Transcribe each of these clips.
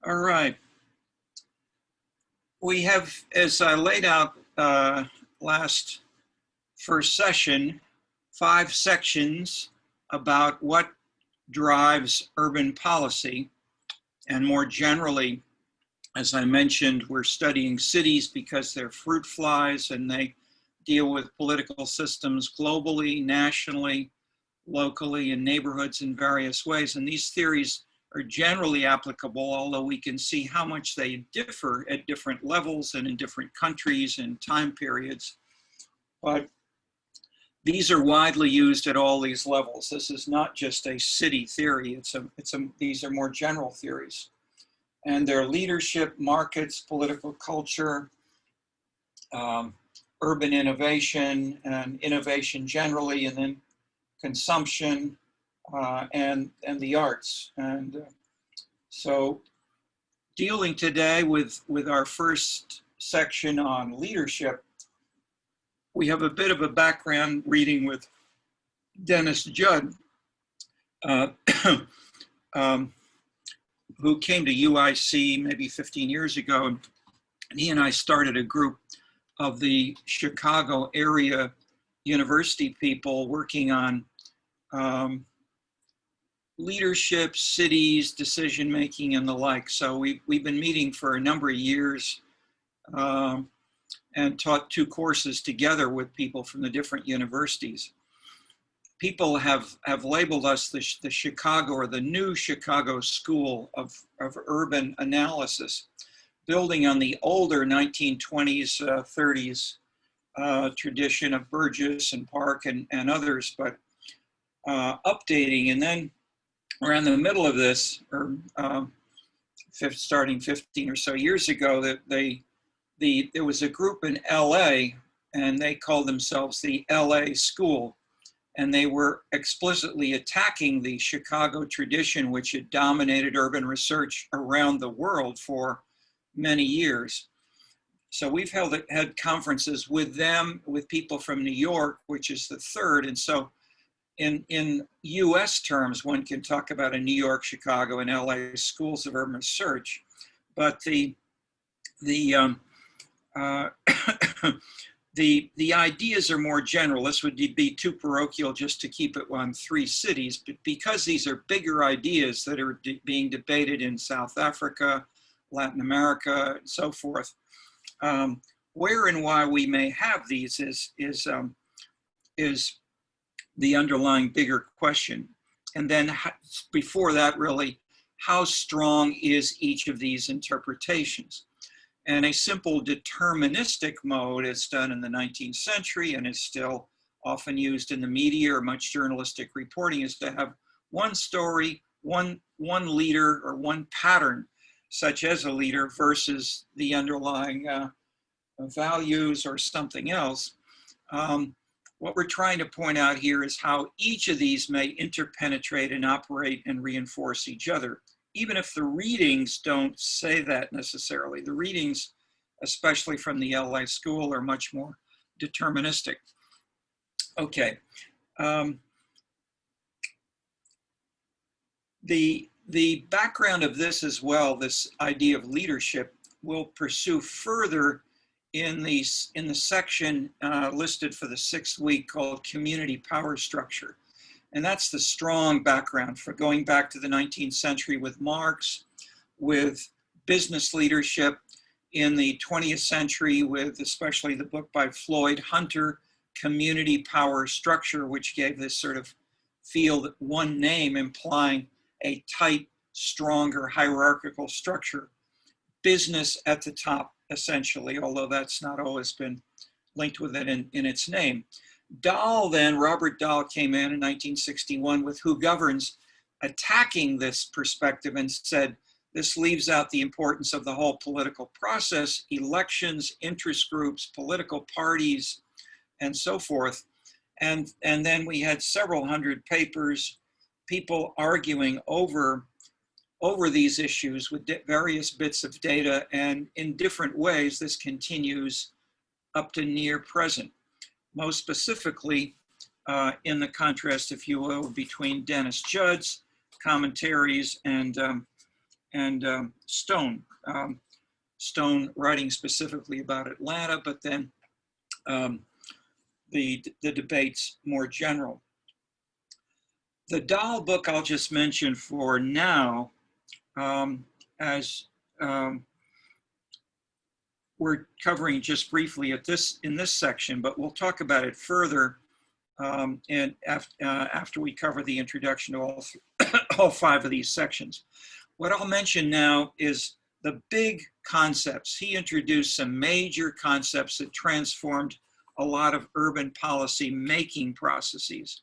All right. We have, as I laid out last first session, 5 sections about what drives urban policy. And more generally, as I mentioned, we're studying cities because they're fruit flies and they deal with political systems globally, nationally, locally, in neighborhoods in various ways. And these theories are generally applicable, although we can see how much they differ at different levels and in different countries and time periods. But these are widely used at all these levels. This is not just a city theory. These are more general theories. And they're leadership, markets, political culture, urban innovation, and innovation generally, and then consumption, and the arts. And so dealing today with our first section on leadership, we have a bit of a background reading with Dennis Judd, who came to UIC maybe 15 years ago. And he and I started a group of the Chicago area university people working on leadership, cities, decision-making, and the like. So we've been meeting for a number of years and taught 2 courses together with people from the different universities. People have labeled us the Chicago, or the new Chicago School of Urban Analysis, building on the older 1920s, 30s tradition of Burgess and Park and others, but updating. And then around the middle of this, or starting 15 or so years ago, that there was a group in LA, and they called themselves the LA School. And they were explicitly attacking the Chicago tradition, which had dominated urban research around the world for many years. So we've had conferences with them, with people from New York, which is the 3rd. And so in US terms, one can talk about a New York, Chicago, and LA schools of urban research. But the ideas are more general. This would be too parochial just to keep it on 3 cities, but because these are bigger ideas that are being debated in South Africa, Latin America, and so forth, where and why we may have these is the underlying bigger question. And then before that, really, how strong is each of these interpretations? And a simple deterministic mode is done in the 19th century and is still often used in the media or much journalistic reporting, is to have one story, one leader, or one pattern, such as a leader, versus the underlying values or something else. What we're trying to point out here is how each of these may interpenetrate and operate and reinforce each other, even if the readings don't say that necessarily. The readings, especially from the LA School, are much more deterministic. Okay. The background of this as well, this idea of leadership, will pursue further in the section listed for the 6th week called Community Power Structure. And that's the strong background for going back to the 19th century with Marx, with business leadership in the 20th century, with especially the book by Floyd Hunter, Community Power Structure, which gave this sort of field one name implying a tight, stronger hierarchical structure. Business at the top, essentially, although that's not always been linked with it in its name. Dahl then, Robert Dahl, came in 1961 with Who Governs, attacking this perspective and said, this leaves out the importance of the whole political process, elections, interest groups, political parties, and so forth. And then we had several hundred papers, people arguing over these issues with various bits of data, and in different ways this continues up to near present. Most specifically, in the contrast, if you will, between Dennis Judd's commentaries and Stone. Stone writing specifically about Atlanta, but then the debates more general. The Dahl book I'll just mention for now, as we're covering just briefly in this section, but we'll talk about it further after we cover the introduction to all 5 of these sections. What I'll mention now is the big concepts. He introduced some major concepts that transformed a lot of urban policy making processes.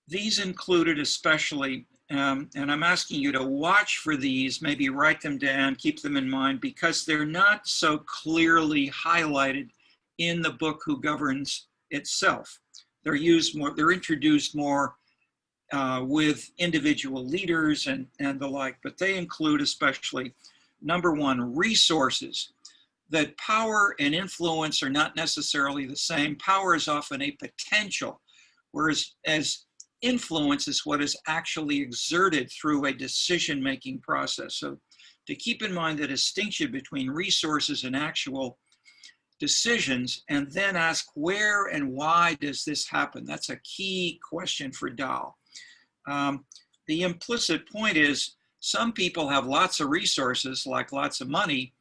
These included especially, and I'm asking you to watch for these, maybe write them down, keep them in mind, because they're not so clearly highlighted in the book Who Governs itself. They're introduced more with individual leaders and the like, but they include especially, number 1, resources. That power and influence are not necessarily the same. Power is often a potential, whereas influence is what is actually exerted through a decision-making process. So to keep in mind the distinction between resources and actual decisions, and then ask where and why does this happen? That's a key question for Dahl. The implicit point is some people have lots of resources, like lots of money,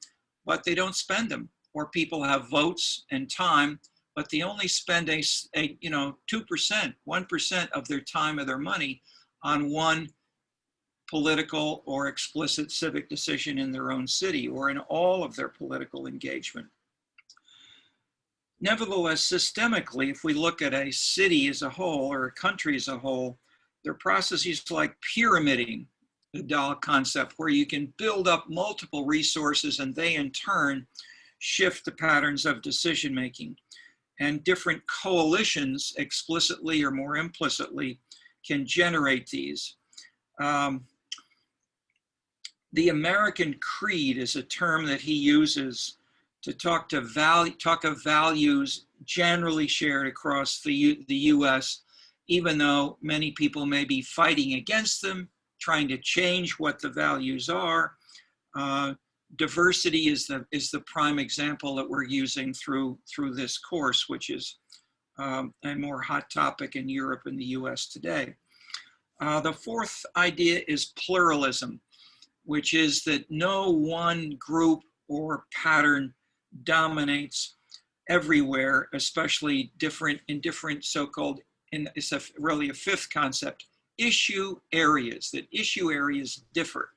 but they don't spend them. Or people have votes and time, but they only spend a 2%, 1% of their time or their money on one political or explicit civic decision in their own city or in all of their political engagement. Nevertheless, systemically, if we look at a city as a whole or a country as a whole, there are processes like pyramiding, the Dahl concept, where you can build up multiple resources and they in turn shift the patterns of decision making. And different coalitions, explicitly or more implicitly, can generate these. The American creed is a term that he uses to talk of values generally shared across the US, even though many people may be fighting against them, trying to change what the values are. Diversity is the prime example that we're using through this course, which is a more hot topic in Europe and the US today. The 4th idea is pluralism, which is that no one group or pattern dominates everywhere, especially in different so-called, it's really a 5th concept, issue areas, that issue areas differ.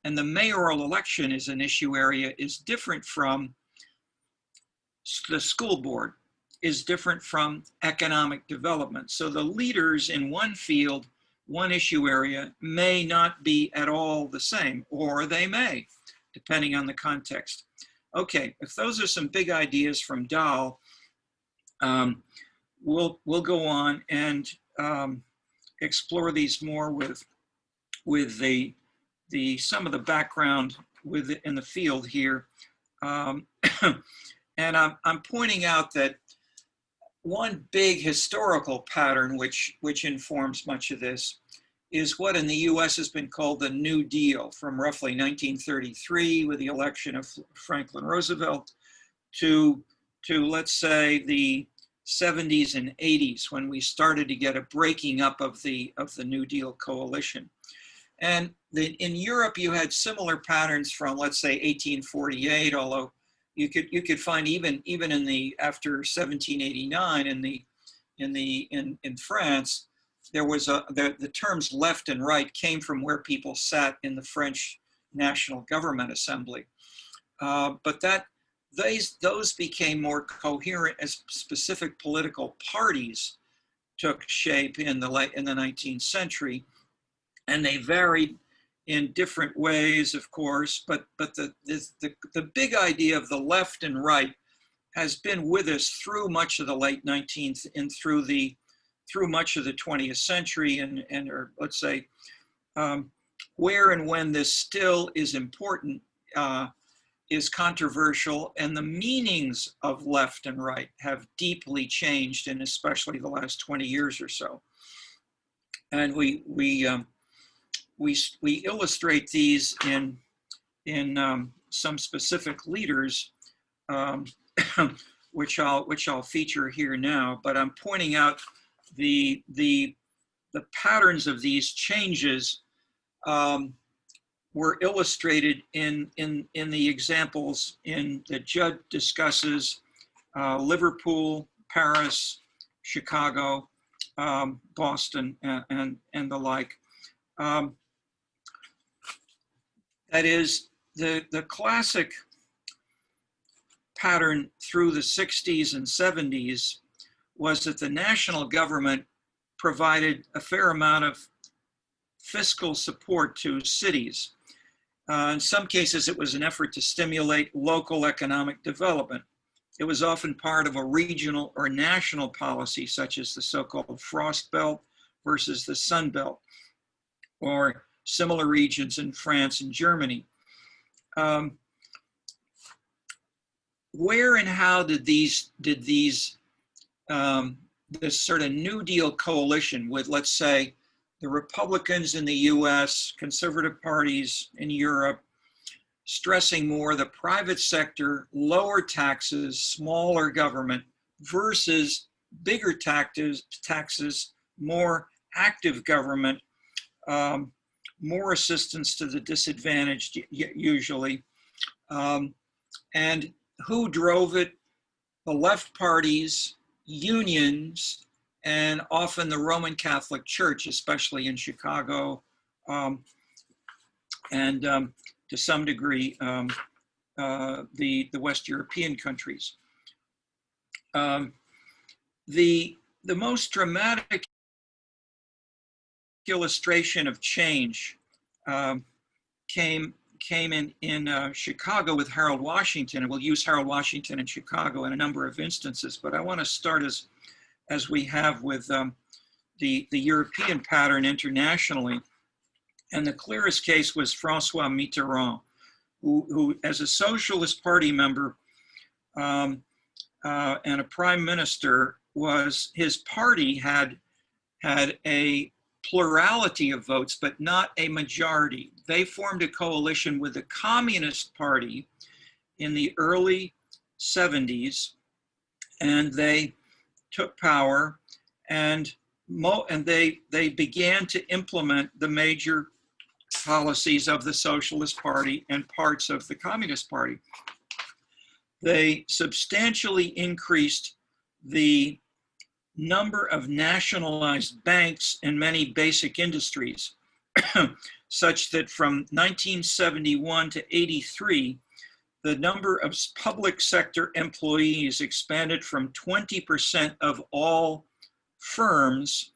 And the mayoral election is an issue area, is different from the school board, is different from economic development. So the leaders in one field, one issue area, may not be at all the same, or they may, depending on the context. Okay, if those are some big ideas from Dahl, we'll go on and explore these more with some of the background in the field here. And I'm pointing out that one big historical pattern which informs much of this is what in the US has been called the New Deal, from roughly 1933 with the election of Franklin Roosevelt to let's say the 70s and 80s, when we started to get a breaking up of the New Deal coalition. And in Europe, you had similar patterns from, let's say, 1848, although you could find even in the after 1789 in France, there was the terms left and right came from where people sat in the French National Government Assembly, but those became more coherent as specific political parties took shape in the 19th century, and they varied in different ways, of course. But the big idea of the left and right has been with us through much of the late 19th and through much of the 20th century, or let's say where and when this still is important is controversial, and the meanings of left and right have deeply changed in especially the last 20 years or so. And we we illustrate these in some specific leaders, which I'll feature here now. But I'm pointing out the patterns of these changes were illustrated in the examples that Judd discusses: Liverpool, Paris, Chicago, Boston, and the like. That is, the classic pattern through the 60s and 70s was that the national government provided a fair amount of fiscal support to cities. In some cases, it was an effort to stimulate local economic development. It was often part of a regional or national policy, such as the so-called Frost Belt versus the Sun Belt, or similar regions in France and Germany. Where and how did this sort of New Deal coalition with, let's say, the Republicans in the US, conservative parties in Europe, stressing more the private sector, lower taxes, smaller government, versus bigger taxes, more active government, more assistance to the disadvantaged usually. And who drove it? The left parties, unions, and often the Roman Catholic Church, especially in Chicago, and to some degree, the West European countries. The most dramatic illustration of change came in Chicago with Harold Washington, and we'll use Harold Washington in Chicago in a number of instances, but I want to start as we have with the European pattern internationally. And the clearest case was Francois Mitterrand, who as a Socialist Party member and a prime minister, his party had a plurality of votes, but not a majority. They formed a coalition with the Communist Party in the early 70s, and they took power, and they began to implement the major policies of the Socialist Party and parts of the Communist Party. They substantially increased the number of nationalized banks in many basic industries, such that from 1971 to 83, the number of public sector employees expanded from 20% of all firms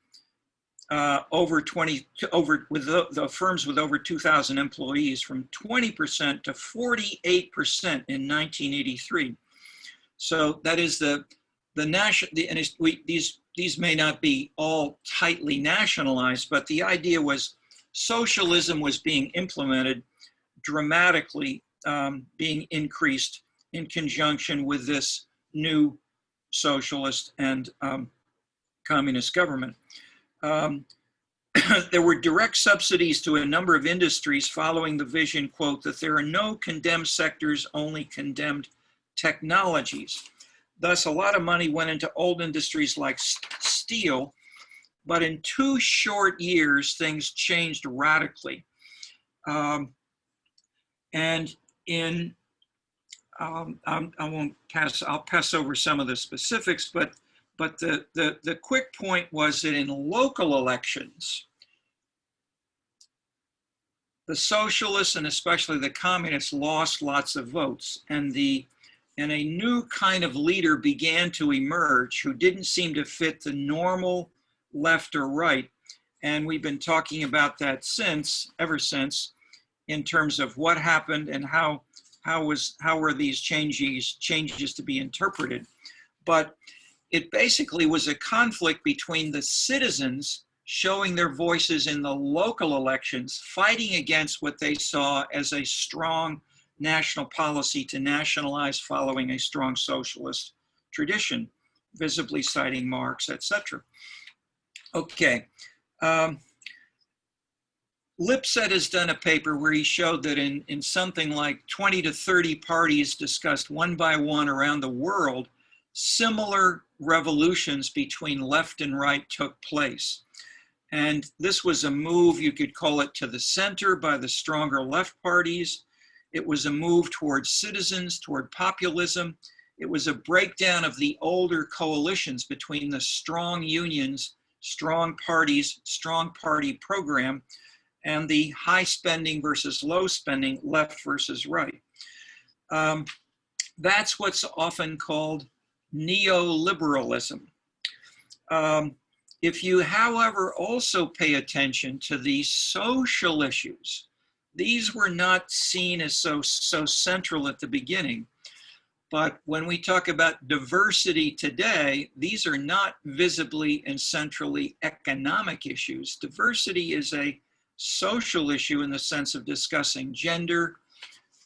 with the firms with over 2,000 employees, from 20% to 48% in 1983. So that is these may not be all tightly nationalized, but the idea was socialism was being implemented dramatically, being increased in conjunction with this new socialist and communist government. There were direct subsidies to a number of industries following the vision, quote, that there are no condemned sectors, only condemned technologies. Thus, a lot of money went into old industries like steel, but in 2 short years, things changed radically. And I'll pass over some of the specifics, but the quick point was that in local elections, the socialists and especially the communists lost lots of votes, and a new kind of leader began to emerge who didn't seem to fit the normal left or right. And we've been talking about that ever since, in terms of what happened and how were these changes to be interpreted. But it basically was a conflict between the citizens showing their voices in the local elections, fighting against what they saw as a strong national policy to nationalize following a strong socialist tradition, visibly citing Marx, etc. Okay. Lipset has done a paper where he showed that in something like 20 to 30 parties discussed one by one around the world, similar revolutions between left and right took place. And this was a move, you could call it, to the center by the stronger left parties. It was a move towards citizens, toward populism. It was a breakdown of the older coalitions between the strong unions, strong parties, strong party program, and the high spending versus low spending, left versus right. That's what's often called neoliberalism. If you, however, also pay attention to the social issues, these were not seen as so central at the beginning. But when we talk about diversity today, these are not visibly and centrally economic issues. Diversity is a social issue in the sense of discussing gender,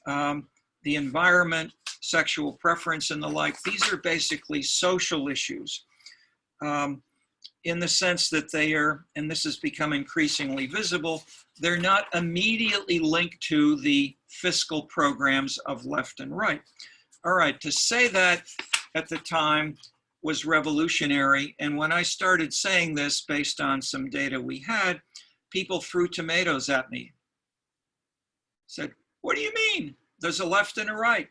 the environment, sexual preference, and the like. These are basically social issues in the sense that they are, and this has become increasingly visible, they're not immediately linked to the fiscal programs of left and right. All right, to say that at the time was revolutionary. And when I started saying this based on some data we had, people threw tomatoes at me. Said, what do you mean? There's a left and a right.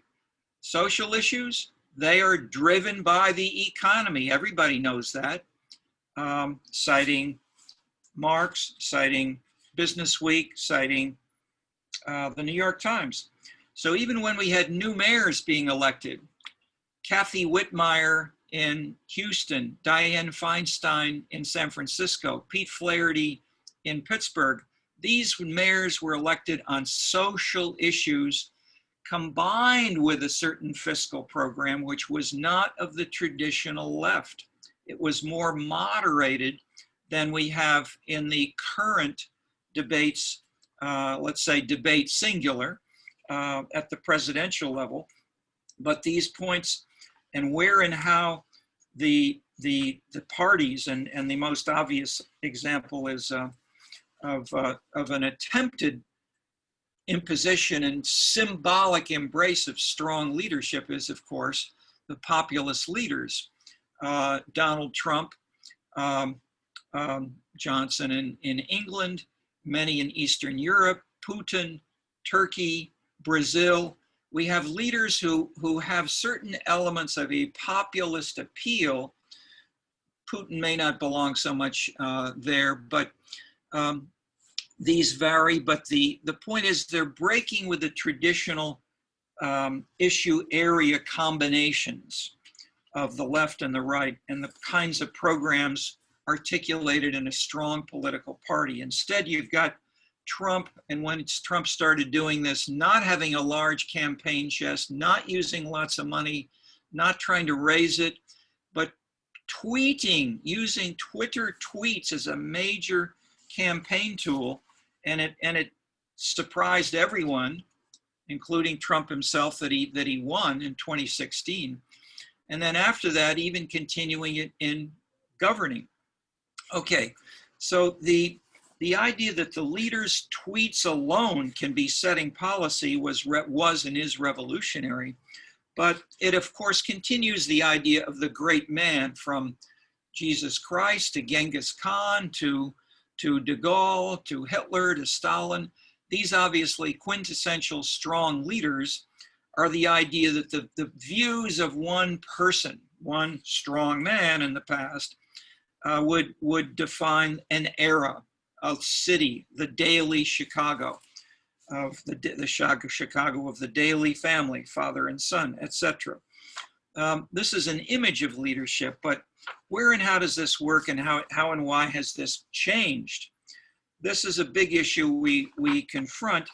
Social issues, they are driven by the economy. Everybody knows that. Citing Marx, citing Business Week, citing the New York Times. So even when we had new mayors being elected, Kathy Whitmire in Houston, Dianne Feinstein in San Francisco, Pete Flaherty in Pittsburgh, these mayors were elected on social issues combined with a certain fiscal program, which was not of the traditional left. It was more moderated than we have in the current debates, let's say debate singular, at the presidential level. But these points and where and how the parties, and the most obvious example is of an attempted imposition and symbolic embrace of strong leadership is, of course, the populist leaders. Donald Trump, Johnson in England, many in Eastern Europe, Putin, Turkey, Brazil. We have leaders who have certain elements of a populist appeal. Putin may not belong so much there, but these vary. But the point is they're breaking with the traditional issue area combinations of the left and the right and the kinds of programs articulated in a strong political party. Instead, you've got Trump, and when Trump started doing this, not having a large campaign chest, not using lots of money, not trying to raise it, but tweeting, using Twitter tweets as a major campaign tool, and it surprised everyone, including Trump himself, that he won in 2016. And then after that, even continuing it in governing. Okay, so the idea that the leader's tweets alone can be setting policy was and is revolutionary, but it of course continues the idea of the great man, from Jesus Christ to Genghis Khan to de Gaulle to Hitler to Stalin. These obviously quintessential strong leaders are the idea that the views of one person, one strong man in the past, would define an era, a city, the daily Chicago, of the Chicago of the daily family, father and son, etc. This is an image of leadership, but where and how does this work, and how and why has this changed? This is a big issue we confront.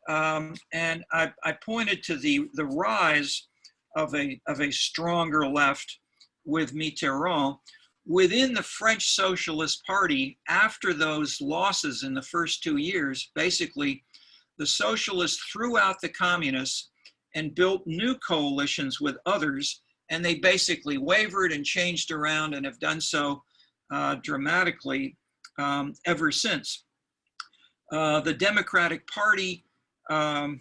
And I pointed to the rise of a stronger left with Mitterrand within the French Socialist Party. After those losses in the first 2 years, basically the socialists threw out the communists and built new coalitions with others, and they basically wavered and changed around and have done so dramatically ever since. The Democratic Party, I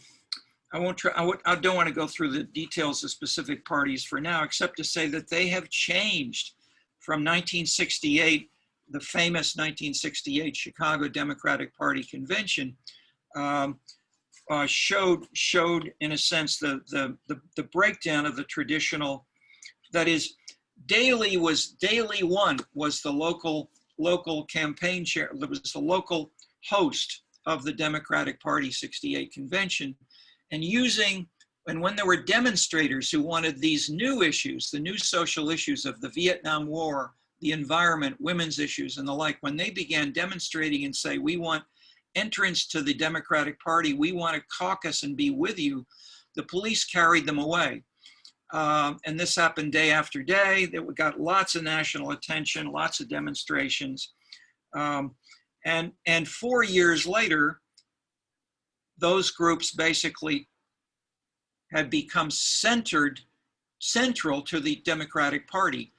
don't want to go through the details of specific parties for now, except to say that they have changed from 1968, the famous 1968 Chicago Democratic Party Convention, showed in a sense the breakdown of the traditional, that is, Daley One was the local campaign chair, was the local host of the Democratic Party 68 convention, and when there were demonstrators who wanted these new issues, the new social issues of the Vietnam War, the environment, women's issues, and the like, when they began demonstrating and say, we want entrance to the Democratic Party, we want to caucus and be with you, the police carried them away. And this happened day after day. That got lots of national attention, lots of demonstrations. And 4 years later, those groups basically had become central to the Democratic Party.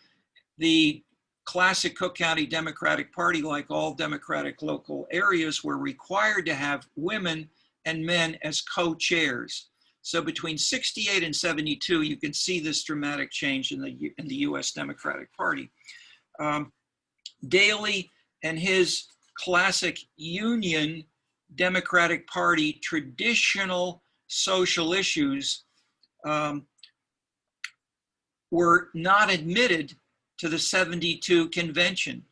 The classic Cook County Democratic Party, like all Democratic local areas, were required to have women and men as co-chairs. So between 68 and 72, you can see this dramatic change in the U.S. Democratic Party. Daley and his classic Union Democratic Party traditional social issues were not admitted to the 72 convention.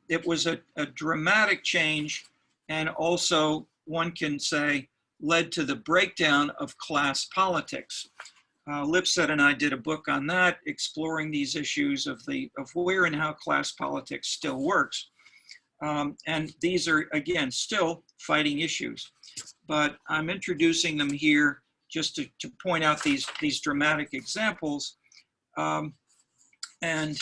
It was a dramatic change, and also, one can say, led to the breakdown of class politics. Lipset and I did a book on that, exploring these issues of where and how class politics still works. And these are, again, still fighting issues. But I'm introducing them here just to point out these dramatic examples. And I'm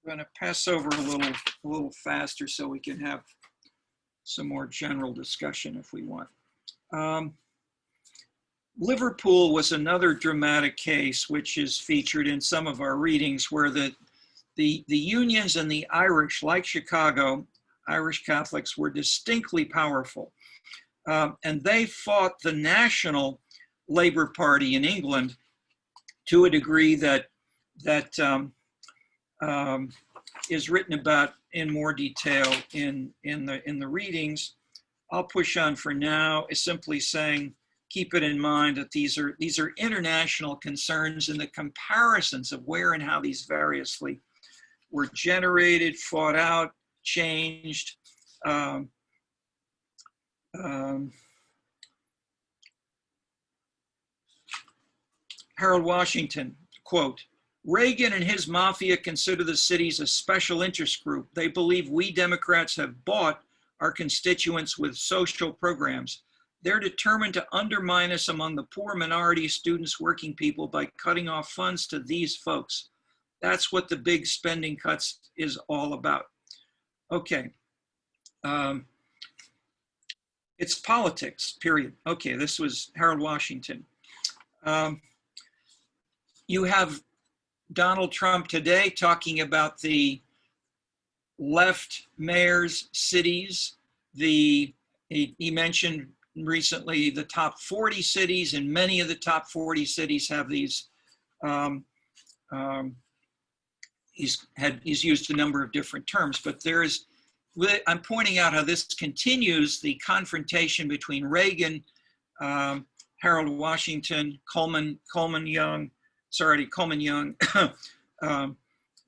going to pass over a little faster so we can have some more general discussion if we want. Liverpool was another dramatic case which is featured in some of our readings, where the unions and the Irish, like Chicago, Irish Catholics, were distinctly powerful. And they fought the National Labour Party in England to a degree that is written about in more detail in the readings. I'll push on for now, is simply saying, keep it in mind that these are international concerns, and the comparisons of where and how these variously were generated, fought out, changed. Harold Washington, quote, "Reagan and his mafia consider the cities a special interest group. They believe we Democrats have bought our constituents with social programs. They're determined to undermine us among the poor minority, students, working people by cutting off funds to these folks. That's what the big spending cuts is all about." Okay. It's politics, period. Okay, this was Harold Washington. You have Donald Trump today talking about the left mayors, cities. He mentioned recently the top 40 cities, and many of the top 40 cities have these. He's used a number of different terms, but I'm pointing out how this continues the confrontation between Reagan, Harold Washington, Coleman Young,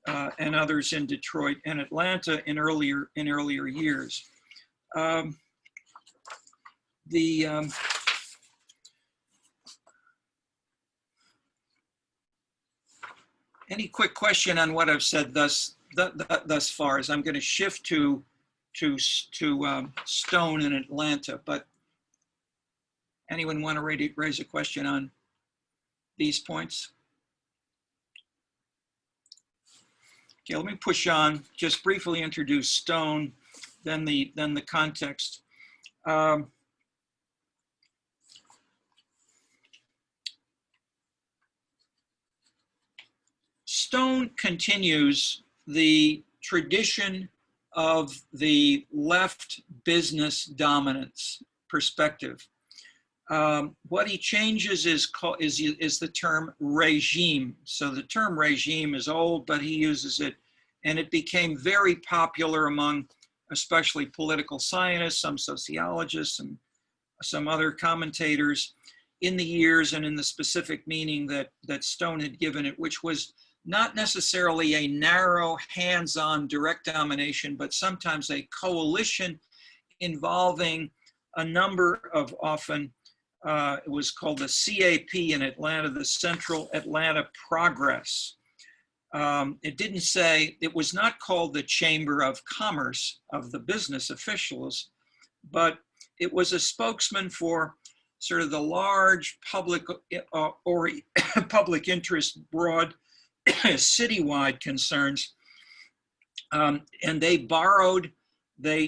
and others in Detroit and Atlanta in earlier years. Any quick question on what I've said thus far? As I'm going to shift to Stone in Atlanta, but anyone want to raise a question on these points? Okay, let me push on. Just briefly introduce Stone, then the context. Stone continues the tradition of the left business dominance perspective. What he changes is the term regime. So the term regime is old, but he uses it, and it became very popular among especially political scientists, some sociologists, and some other commentators in the years and in the specific meaning that Stone had given it, which was not necessarily a narrow, hands-on direct domination, but sometimes a coalition involving a number of often, it was called the CAP in Atlanta, the Central Atlanta Progress. It didn't say, it was not called the Chamber of Commerce of the business officials, but it was a spokesman for sort of the large public or public interest, broad citywide concerns. And they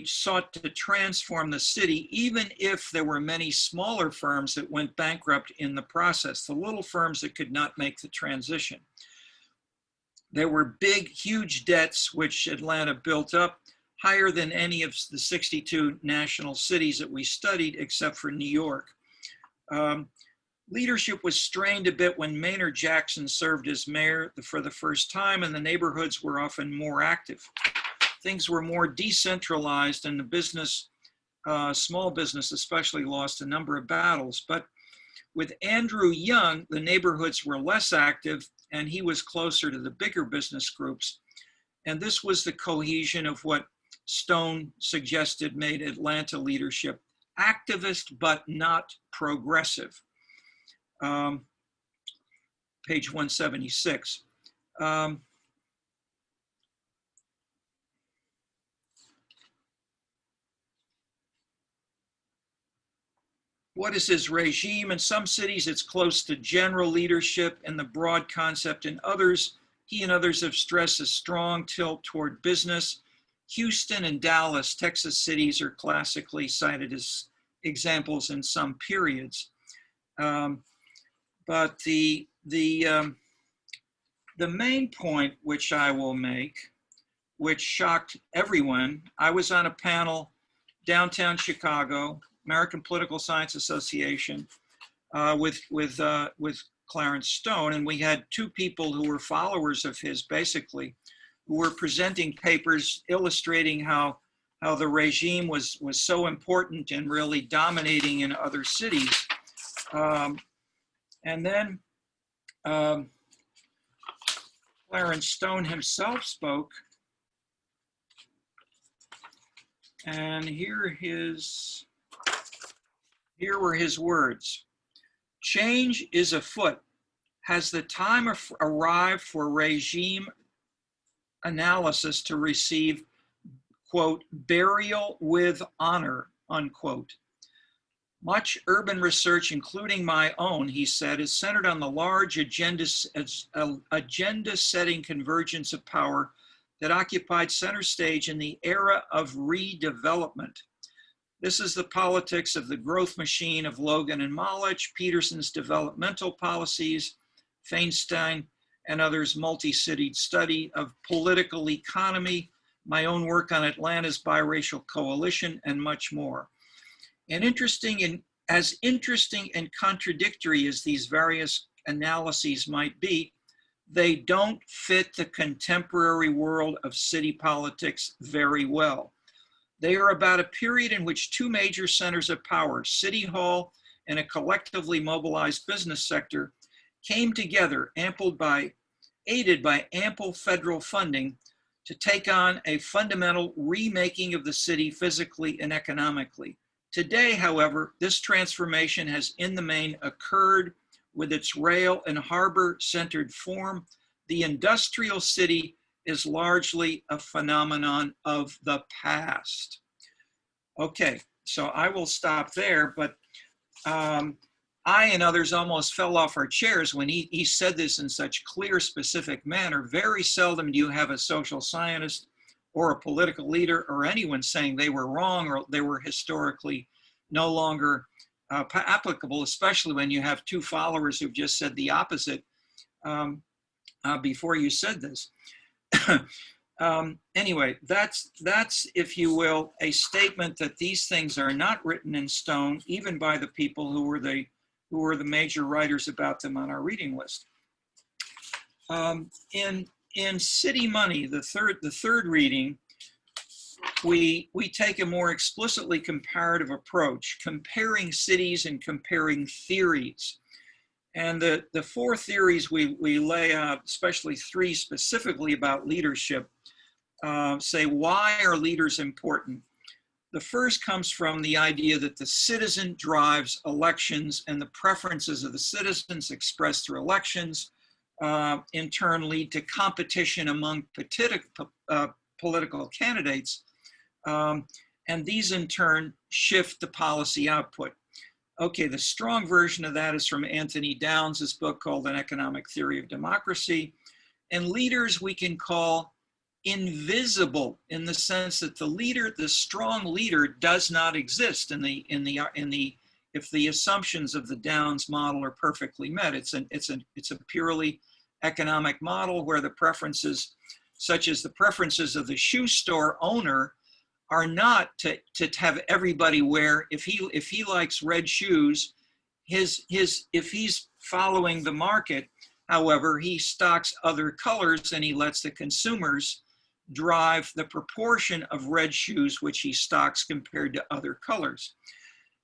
sought to transform the city, even if there were many smaller firms that went bankrupt in the process, the little firms that could not make the transition. There were big, huge debts which Atlanta built up, higher than any of the 62 national cities that we studied, except for New York. Leadership was strained a bit when Maynard Jackson served as mayor for the first time, and the neighborhoods were often more active. Things were more decentralized, and the business, small business especially, lost a number of battles. But with Andrew Young, the neighborhoods were less active, and he was closer to the bigger business groups. And this was the cohesion of what Stone suggested made Atlanta leadership activist, but not progressive. Page 176. What is his regime? In some cities, it's close to general leadership and the broad concept. In others, he and others have stressed a strong tilt toward business. Houston and Dallas, Texas cities, are classically cited as examples in some periods. But the main point which I will make, which shocked everyone, I was on a panel downtown Chicago, American Political Science Association, with Clarence Stone, and we had two people who were followers of his, basically, who were presenting papers illustrating how the regime was so important and really dominating in other cities. And then Clarence Stone himself spoke, and here were his words. Change is afoot. Has the time arrived for regime analysis to receive, quote, burial with honor, unquote? Much urban research, including my own, he said, is centered on the large agenda-setting convergence of power that occupied center stage in the era of redevelopment. This is the politics of the growth machine of Logan and Molich, Peterson's developmental policies, Feinstein and others' multi-city study of political economy, my own work on Atlanta's biracial coalition, and much more. And as interesting and contradictory as these various analyses might be, they don't fit the contemporary world of city politics very well. They are about a period in which two major centers of power, City Hall and a collectively mobilized business sector, came together, aided by ample federal funding, to take on a fundamental remaking of the city physically and economically. Today, however, this transformation has in the main occurred with its rail and harbor-centered form. The industrial city is largely a phenomenon of the past. Okay, so I will stop there, but I and others almost fell off our chairs when he said this in such clear, specific manner. Very seldom do you have a social scientist or a political leader or anyone saying they were wrong or they were historically no longer applicable, especially when you have two followers who've just said the opposite before you said this. Anyway, that's, if you will, a statement that these things are not written in stone, even by the people who were the major writers about them on our reading list. In City Money, the third reading, we take a more explicitly comparative approach, comparing cities and comparing theories. And the four theories we lay out, especially three specifically about leadership, say, why are leaders important? The first comes from the idea that the citizen drives elections, and the preferences of the citizens expressed through elections in turn lead to competition among political candidates. And these in turn shift the policy output. Okay, the strong version of that is from Anthony Downs' book called An Economic Theory of Democracy. And leaders we can call invisible, in the sense that the strong leader does not exist if the assumptions of the Downs model are perfectly met. It's a purely economic model where the preferences, such as the preferences of the shoe store owner, are not to have everybody wear, if he likes red shoes, if he's following the market, however, he stocks other colors and he lets the consumers drive the proportion of red shoes which he stocks compared to other colors.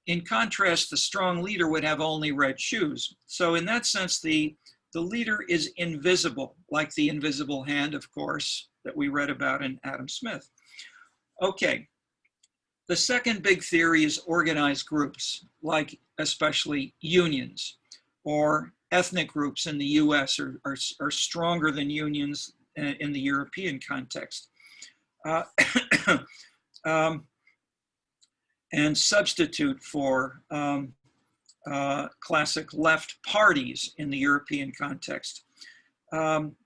In contrast, the strong leader would have only red shoes. So in that sense, the leader is invisible, like the invisible hand, of course, that we read about in Adam Smith. Okay, the second big theory is organized groups, like especially unions, or ethnic groups in the US are stronger than unions in the European context. And substitute for classic left parties in the European context.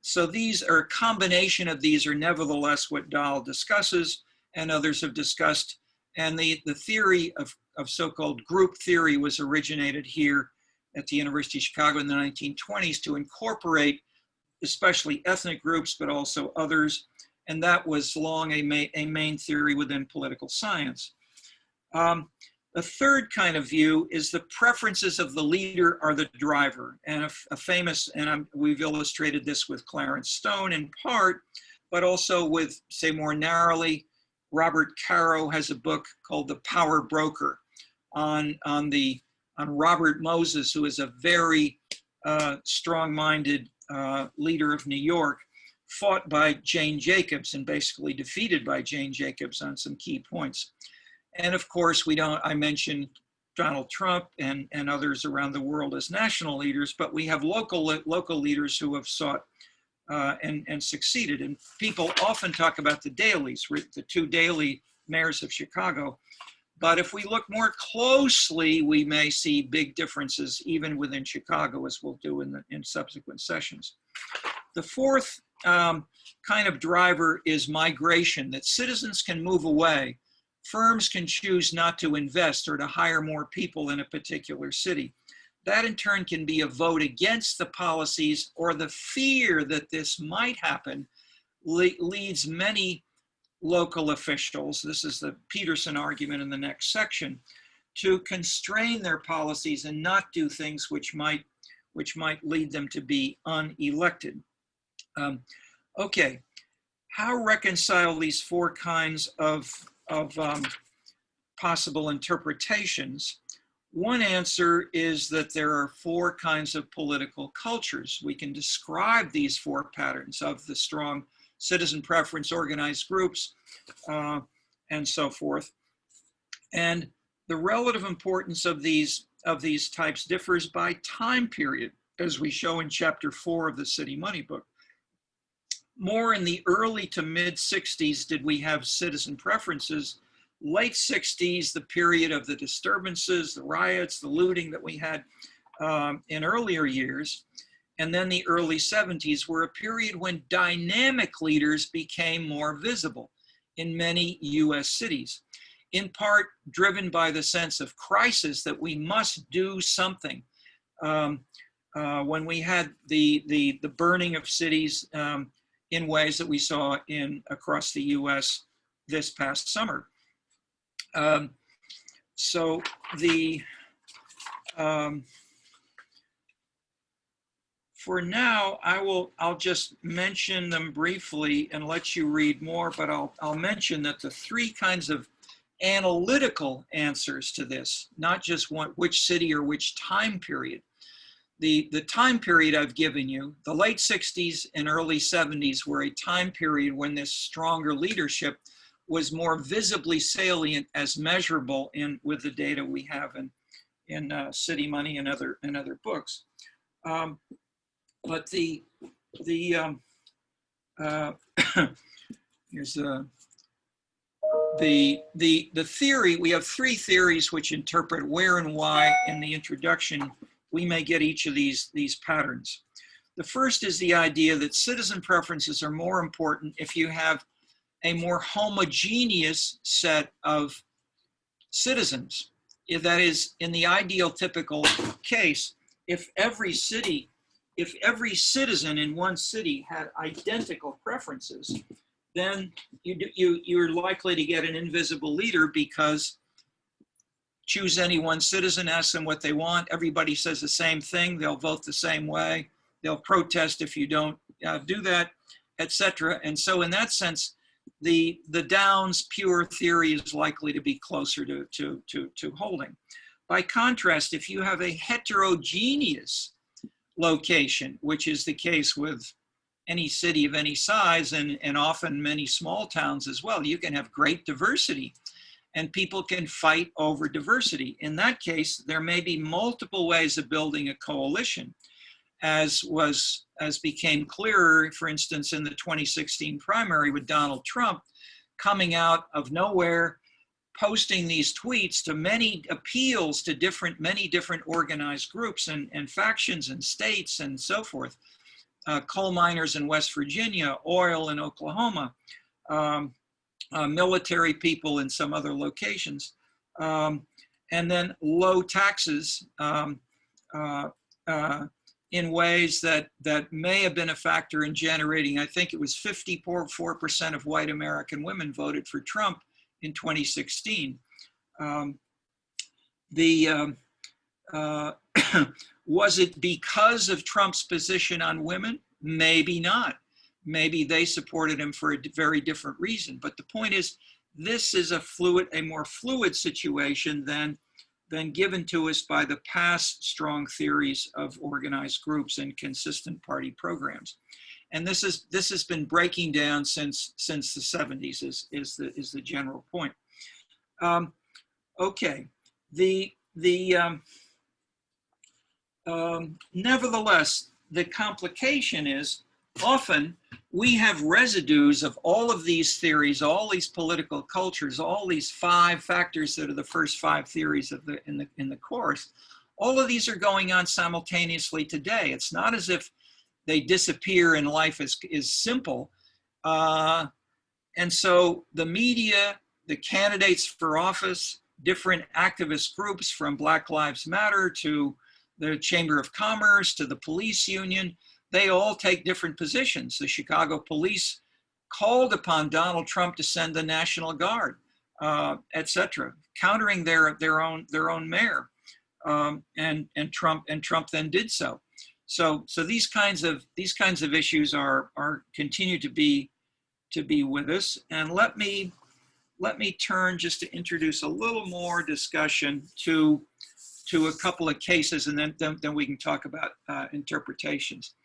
So these are a combination of these are nevertheless what Dahl discusses and others have discussed. And the theory of so-called group theory was originated here at the University of Chicago in the 1920s to incorporate especially ethnic groups, but also others. And that was long a main theory within political science. A third kind of view is the preferences of the leader are the driver. And a famous, and we've illustrated this with Clarence Stone in part, but also with, say more narrowly, Robert Caro has a book called The Power Broker on Robert Moses, who is a very strong-minded leader of New York, fought by Jane Jacobs and basically defeated by Jane Jacobs on some key points. And of course, I mentioned Donald Trump and others around the world as national leaders, but we have local leaders who have sought and succeeded. And people often talk about the Daleys, the two Daley mayors of Chicago. But if we look more closely, we may see big differences even within Chicago, as we'll do in subsequent sessions. The fourth kind of driver is migration, that citizens can move away. Firms can choose not to invest or to hire more people in a particular city. That in turn can be a vote against the policies, or the fear that this might happen leads many local officials, this is the Peterson argument in the next section, to constrain their policies and not do things which might lead them to be unelected. Okay, how reconcile these four kinds of possible interpretations? One answer is that there are four kinds of political cultures. We can describe these four patterns of the strong citizen preference, organized groups, and so forth. And the relative importance of these types differs by time period, as we show in chapter 4 of the City Money book. More in the early to mid 60s did we have citizen preferences. Late 60s, the period of the disturbances, the riots, the looting that we had in earlier years. And then the early 70s were a period when dynamic leaders became more visible in many US cities, in part driven by the sense of crisis that we must do something. When we had the burning of cities in ways that we saw across the US this past summer. So for now, I'll just mention them briefly and let you read more, but I'll mention that the three kinds of analytical answers to this, not just which city or which time period. The time period I've given you, the late 60s and early 70s were a time period when this stronger leadership was more visibly salient as measurable with the data we have in City Money and other books. But here's the theory. We have three theories which interpret where and why. In the introduction, we may get each of these patterns. The first is the idea that citizen preferences are more important if you have a more homogeneous set of citizens. If that is, in the ideal typical case, if every citizen in one city had identical preferences, then you're likely to get an invisible leader, because choose any one citizen, ask them what they want, everybody says the same thing, they'll vote the same way, they'll protest if you don't do that, etc. And so in that sense, the Downs pure theory is likely to be closer to holding. By contrast, if you have a heterogeneous location, which is the case with any city of any size, and often many small towns as well, you can have great diversity and people can fight over diversity. In that case, there may be multiple ways of building a coalition, as became clearer, for instance, in the 2016 primary with Donald Trump coming out of nowhere, posting these tweets to many appeals to many different organized groups and factions and states and so forth. Coal miners in West Virginia, oil in Oklahoma, military people in some other locations, and then low taxes in ways that may have been a factor in generating, I think it was 54% of white American women voted for Trump in 2016. Was it because of Trump's position on women? Maybe not. Maybe they supported him for a very different reason. But the point is, this is a more fluid situation than given to us by the past strong theories of organized groups and consistent party programs. And this has been breaking down since the 70s is the general point. Okay, nevertheless, the complication is often we have residues of all of these theories, all these political cultures, all these 5 factors that are the first 5 theories in the course. All of these are going on simultaneously today. It's not as if they disappear and life is simple. And so the media, the candidates for office, different activist groups from Black Lives Matter to the Chamber of Commerce to the police union, they all take different positions. The Chicago police called upon Donald Trump to send the National Guard, etc., countering their own mayor, and Trump then did so. So these kinds of issues are continue to be with us. And let me turn just to introduce a little more discussion to a couple of cases, and then we can talk about interpretations.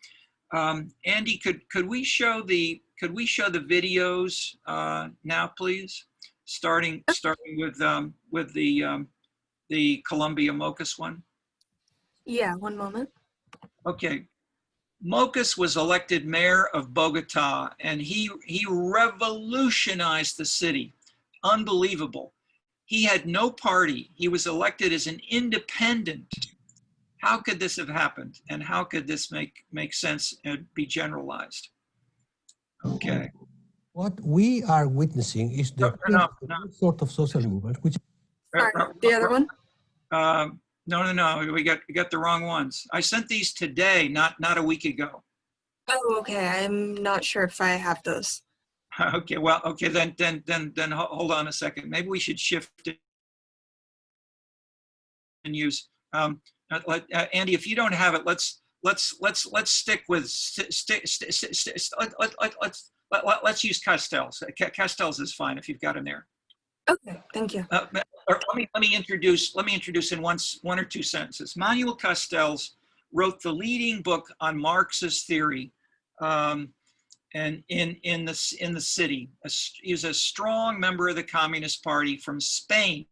Andy, could we show the videos now, please? Starting with the Columbia Mocus one. Yeah, one moment. Okay. Mocus was elected mayor of Bogota, and he revolutionized the city. Unbelievable. He had no party. He was elected as an independent. How could this have happened? And how could this make sense and be generalized? Okay. What we are witnessing is the sort of social movement, which. Sorry, the other one? No. We got the wrong ones. I sent these today, not a week ago. Oh, okay. I'm not sure if I have those. Okay, well, okay, then hold on a second. Maybe we should shift it and use, Andy, if you don't have it, let's stick with, let's use Castells. Castells is fine if you've got him there. Okay, thank you. Or let me introduce in one or two sentences. Manuel Castells wrote the leading book on Marxist theory, and in the city. He was a strong member of the Communist Party from Spain.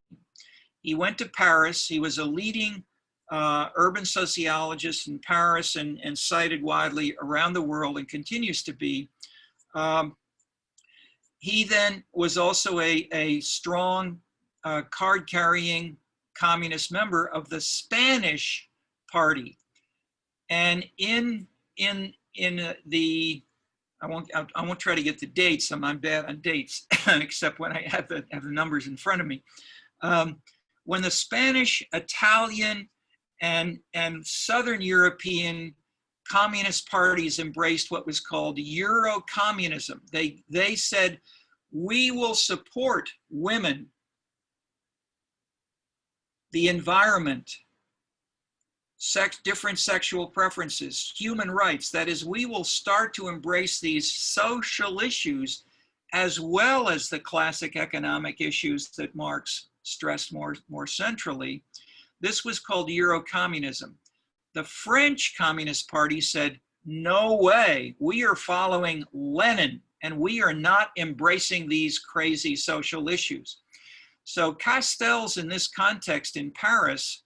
He went to Paris. He was a leading urban sociologist in Paris and cited widely around the world and continues to be. He then was also a strong card-carrying communist member of the Spanish Party. And in the, I won't try to get the dates. I'm bad on dates, except when I have the numbers in front of me. When the Spanish, Italian, and Southern European communist parties embraced what was called Euro-communism, they said, we will support women, the environment, different sexual preferences, human rights. That is, we will start to embrace these social issues as well as the classic economic issues that Marx stressed more centrally. This was called Euro-communism. The French Communist Party said, no way, we are following Lenin and we are not embracing these crazy social issues. So Castells in this context in Paris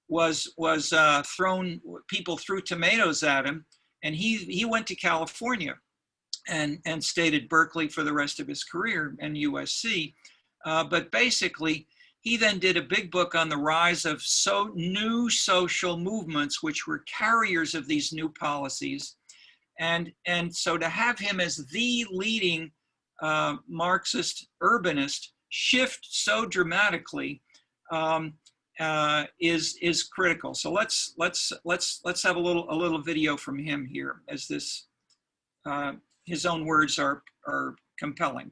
was people threw tomatoes at him, and he went to California and stayed at Berkeley for the rest of his career and USC. But basically, he then did a big book on the rise of new social movements, which were carriers of these new policies. And so to have him as the leading Marxist urbanist shift so dramatically is critical. So let's have a little video from him here, as this his own words are compelling.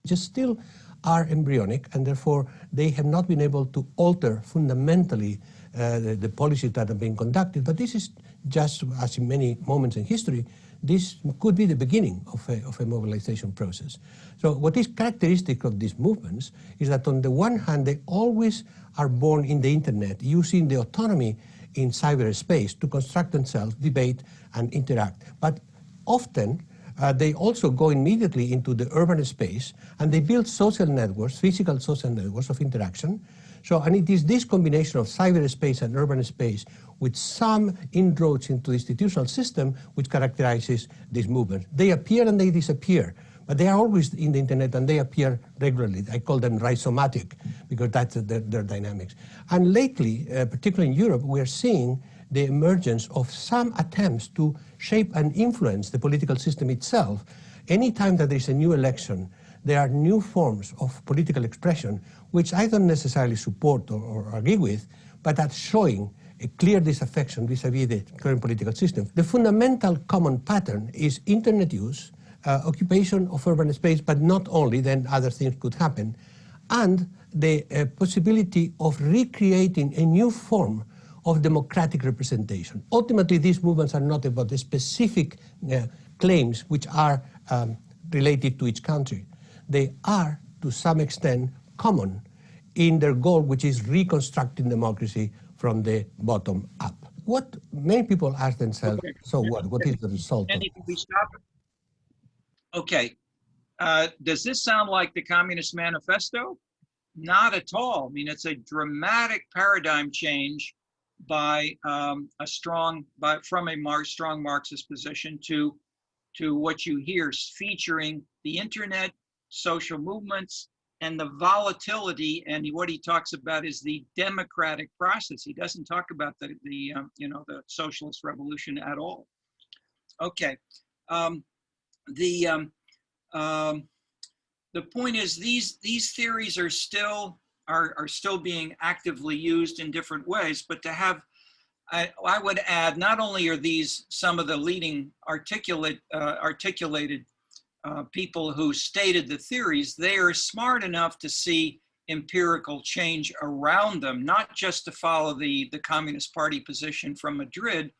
Just still are embryonic, and therefore they have not been able to alter fundamentally the policies that have been conducted. But this is just, as in many moments in history, this could be the beginning of a mobilization process. So what is characteristic of these movements is that on the one hand, they always are born in the internet, using the autonomy in cyberspace to construct themselves, debate, and interact. But often, they also go immediately into the urban space, and they build social networks, physical social networks of interaction. So, and it is this combination of cyberspace and urban space with some inroads into the institutional system which characterizes this movement. They appear and they disappear, but they are always in the internet and they appear regularly. I call them rhizomatic because that's their dynamics. And lately, particularly in Europe, we are seeing the emergence of some attempts to shape and influence the political system itself. Anytime that there is a new election, there are new forms of political expression, which I don't necessarily support or agree with, but that's showing a clear disaffection vis-a-vis the current political system. The fundamental common pattern is internet use, occupation of urban space, but not only, then other things could happen, and the possibility of recreating a new form of democratic representation. Ultimately, these movements are not about the specific claims which are related to each country. They are, to some extent, common in their goal, which is reconstructing democracy from the bottom up. What many people ask themselves, okay, so what? What is the result of this? Okay. Does this sound like the Communist Manifesto? Not at all. I mean, it's a dramatic paradigm change by from a strong Marxist position to what you hear, featuring the internet, social movements, and the volatility. And what he talks about is the democratic process. He doesn't talk about the socialist revolution at all. Okay, the point is these theories are still are still being actively used in different ways, but to have, I would add, not only are these some of the leading articulated people who stated the theories, they are smart enough to see empirical change around them, not just to follow the Communist Party position from Madrid,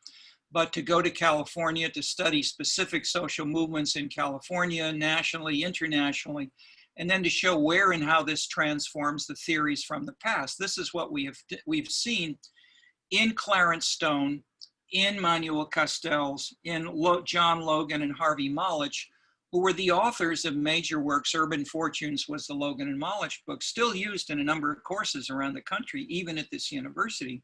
but to go to California to study specific social movements in California, nationally, internationally, and then to show where and how this transforms the theories from the past. This is what we've seen in Clarence Stone, in Manuel Castells, in John Logan and Harvey Mollich, who were the authors of major works. Urban Fortunes was the Logan and Mollich book, still used in a number of courses around the country, even at this university.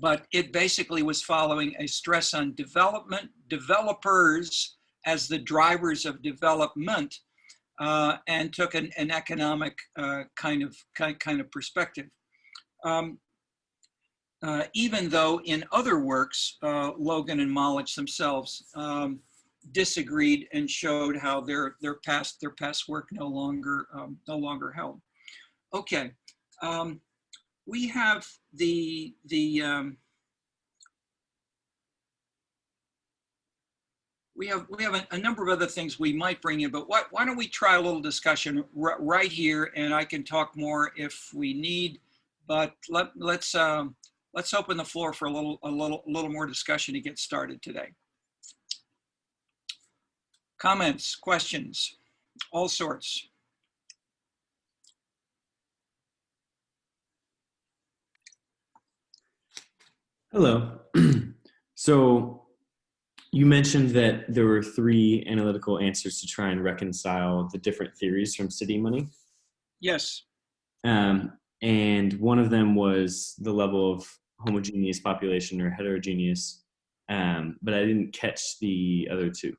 But it basically was following a stress on development, developers as the drivers of development, and took an economic kind of perspective. Even though in other works, Logan and Mollich themselves disagreed and showed how their past work no longer held. Okay, we have we have a number of other things we might bring in, but why don't we try a little discussion right here, and I can talk more if we need. But let's open the floor for a little more discussion to get started today. Comments, questions, all sorts. Hello. So you mentioned that there were 3 analytical answers to try and reconcile the different theories from City Money. Yes. And one of them was the level of homogeneous population or heterogeneous, but I didn't catch the other 2.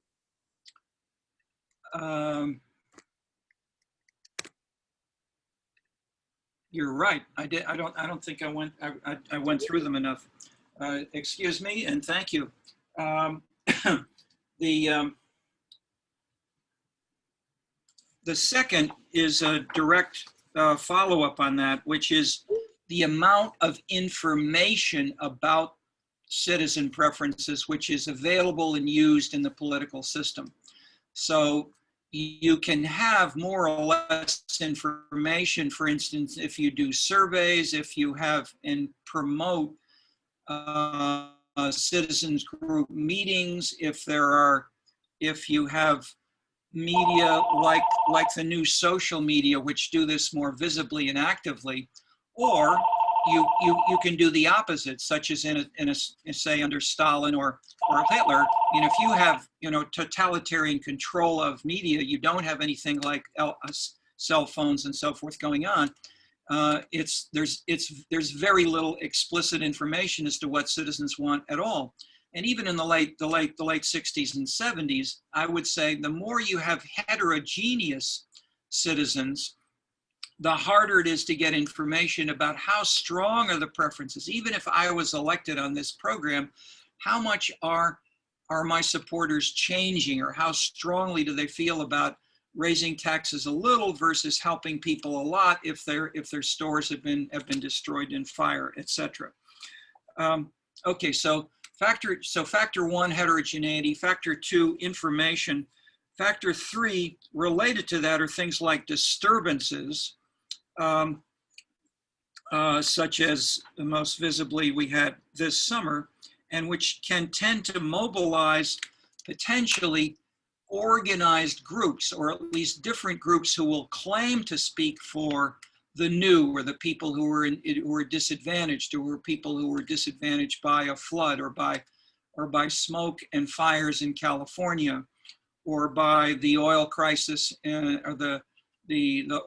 You're right. I don't think I went through them enough. Excuse me, and thank you. The second is a direct follow-up on that, which is the amount of information about citizen preferences which is available and used in the political system. So you can have more or less information, for instance, if you do surveys, if you have and promote citizens group meetings, if you have media like the new social media, which do this more visibly and actively, or you can do the opposite, such as in a say under Stalin or Hitler. You know, if you have totalitarian control of media, you don't have anything like cell phones and so forth going on. There's very little explicit information as to what citizens want at all. And even in the late 60s and 70s, I would say the more you have heterogeneous citizens, the harder it is to get information about how strong are the preferences. Even if I was elected on this program, how much are my supporters changing, or how strongly do they feel about raising taxes a little versus helping people a lot if their stores have been destroyed in fire, etc. Okay, so factor 1, heterogeneity. Factor 2, information. Factor 3, related to that, are things like disturbances, such as most visibly we had this summer, and which can tend to mobilize potentially organized groups, or at least different groups who will claim to speak for the new, or the people who were disadvantaged, or people who were disadvantaged by a flood, or by smoke and fires in California, or by the oil crisis, or the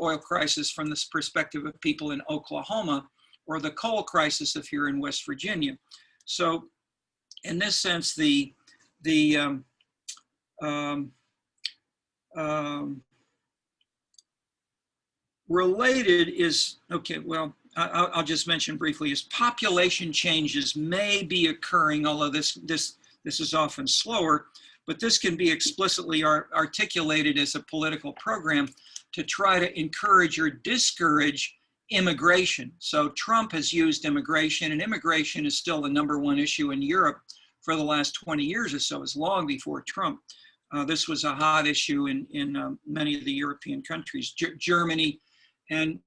oil crisis from this perspective of people in Oklahoma, or the coal crisis if you're in West Virginia. So in this sense, related is, okay, well, I'll just mention briefly, is population changes may be occurring, although this is often slower, but this can be explicitly articulated as a political program to try to encourage or discourage immigration. So Trump has used immigration, and immigration is still the #1 issue in Europe for the last 20 years or so, as long before Trump. This was a hot issue in many of the European countries. Germany and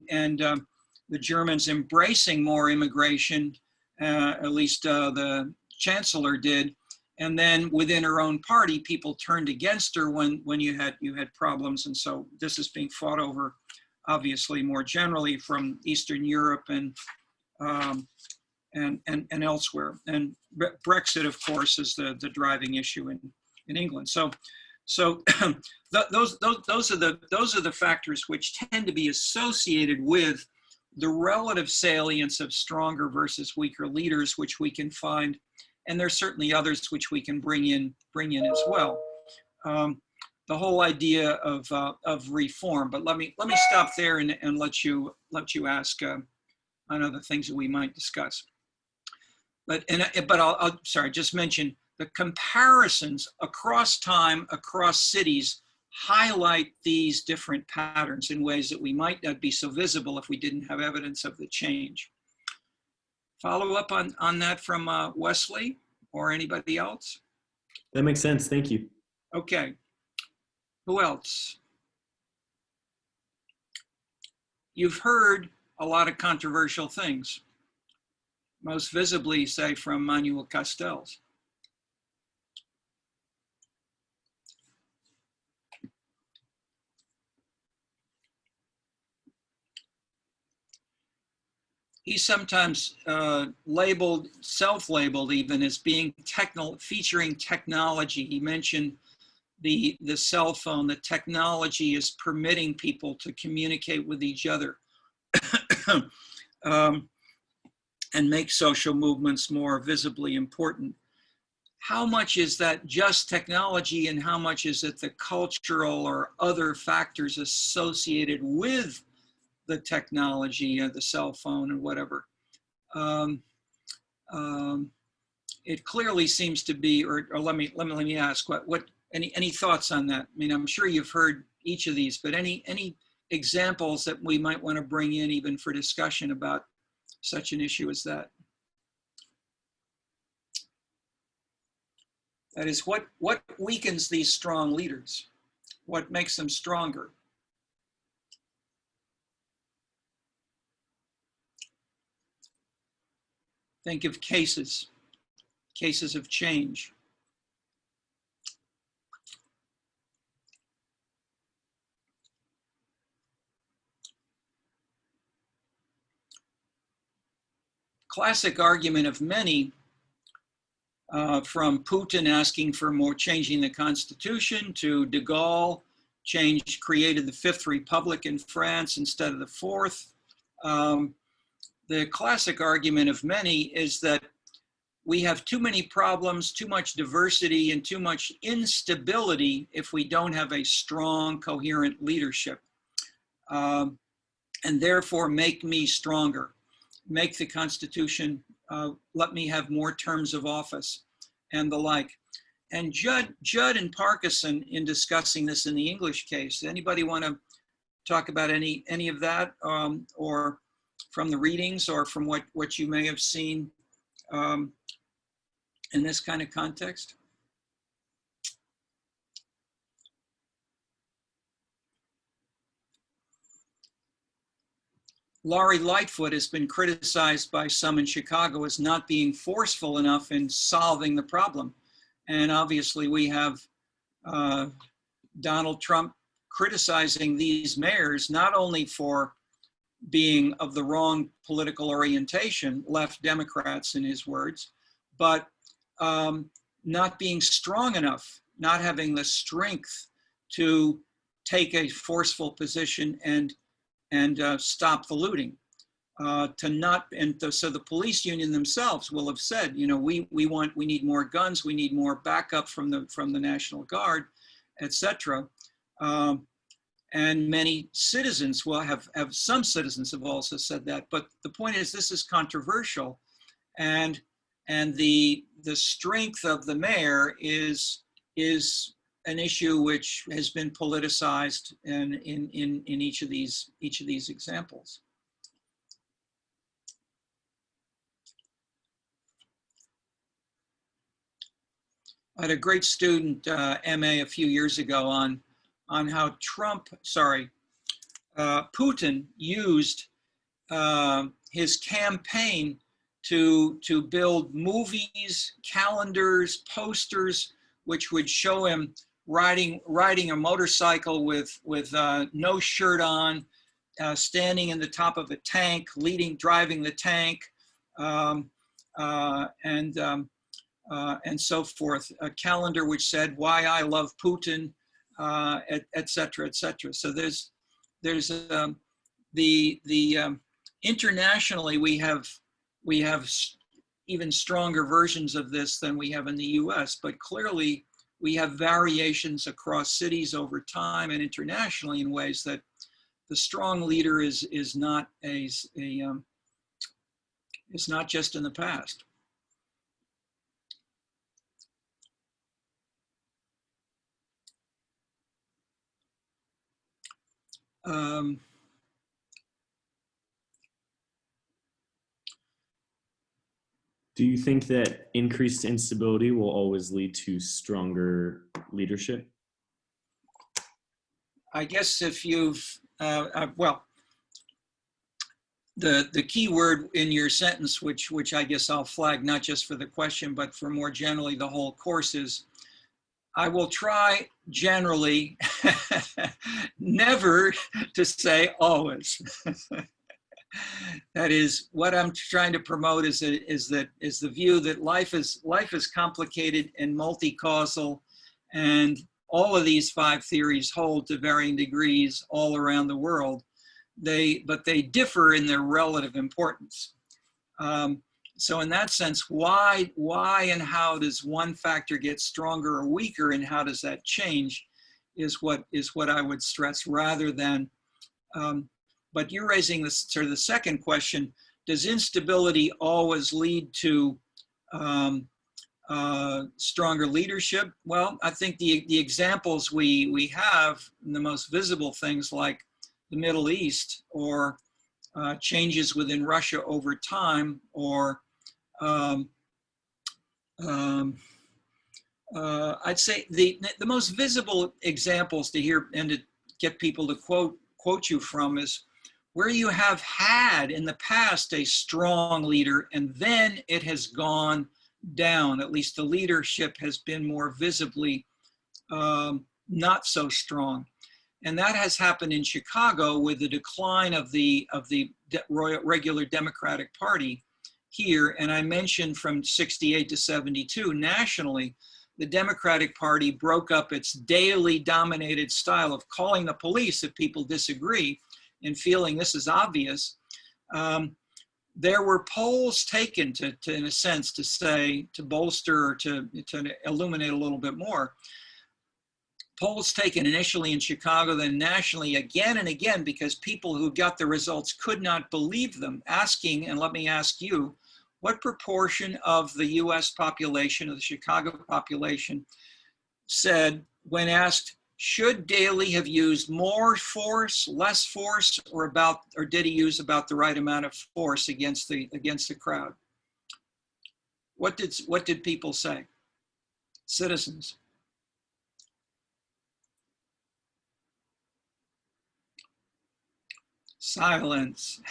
the Germans embracing more immigration, at least the chancellor did. And then within her own party, people turned against her when you had problems. And so this is being fought over, obviously, more generally from Eastern Europe and elsewhere. And Brexit, of course, is the driving issue in England. So those are the factors which tend to be associated with the relative salience of stronger versus weaker leaders, which we can find, and there's certainly others which we can bring in as well. The whole idea of reform. But let me stop there and let you ask on other things that we might discuss. But I'll just mention the comparisons across time, across cities, highlight these different patterns in ways that we might not be so visible if we didn't have evidence of the change. Follow up on that from Wesley or anybody else? That makes sense. Thank you. Okay. Who else? You've heard a lot of controversial things, most visibly, say, from Manuel Castells. He's sometimes self-labeled even as being featuring technology. He mentioned the cell phone. The technology is permitting people to communicate with each other and make social movements more visibly important. How much is that just technology, and how much is it the cultural or other factors associated with the technology, the cell phone and whatever? It clearly seems to be, or let me ask, any thoughts on that? I mean, I'm sure you've heard each of these, but any examples that we might want to bring in even for discussion about such an issue as that? That is, what weakens these strong leaders? What makes them stronger? Think of cases of change. Classic argument of many, from Putin asking for changing the constitution, to de Gaulle created the Fifth Republic in France instead of the Fourth. The classic argument of many is that we have too many problems, too much diversity, and too much instability if we don't have a strong, coherent leadership. And therefore, make me stronger. Make the Constitution, let me have more terms of office, and the like. And Judd and Parkinson, in discussing this in the English case, anybody want to talk about any of that, or from the readings, or from what you may have seen in this kind of context? Laurie Lightfoot has been criticized by some in Chicago as not being forceful enough in solving the problem. And obviously we have Donald Trump criticizing these mayors, not only for being of the wrong political orientation, left Democrats in his words, but not being strong enough, not having the strength to take a forceful position and stop the looting. So the police union themselves will have said, you know, we need more guns, we need more backup from the National Guard, etc. And many citizens will have some citizens have also said that. But the point is, this is controversial, and the strength of the mayor is is an issue which has been politicized in each of these examples. I had a great student, MA, a few years ago on how Putin used his campaign to build movies, calendars, posters, which would show him riding a motorcycle with no shirt on, standing in the top of a tank, driving the tank, and so forth. A calendar which said "Why I Love Putin," et cetera, et cetera. So there's internationally we have even stronger versions of this than we have in the U.S. But clearly we have variations across cities over time and internationally in ways that the strong leader is not is not just in the past. Do you think that increased instability will always lead to stronger leadership? I guess if you've, well, the key word in your sentence, which I guess I'll flag not just for the question, but for more generally the whole course, is I will try generally never to say always. That is, what I'm trying to promote is the view that life is complicated and multi-causal, and all of these 5 theories hold to varying degrees all around the world. But they differ in their relative importance. So in that sense, why and how does one factor get stronger or weaker, and how does that change, is what I would stress, rather than. But you're raising this sort of the second question: does instability always lead to stronger leadership? Well, I think the examples we have, the most visible things like the Middle East, or changes within Russia over time, or I'd say the most visible examples to hear and to get people to quote you from is where you have had in the past a strong leader and then it has gone down. At least the leadership has been more visibly not so strong. And that has happened in Chicago with the decline of the regular Democratic Party here. And I mentioned from 68 to 72, nationally, the Democratic Party broke up its daily dominated style of calling the police if people disagree and feeling this is obvious. There were polls taken to in a sense, to say, to bolster or to illuminate a little bit more. Polls taken initially in Chicago, then nationally again and again, because people who got the results could not believe them, asking, and let me ask you, what proportion of the US population, of the Chicago population, said when asked, should Daley have used more force, less force, or did he use about the right amount of force against the crowd? What did people say? Citizens. Silence.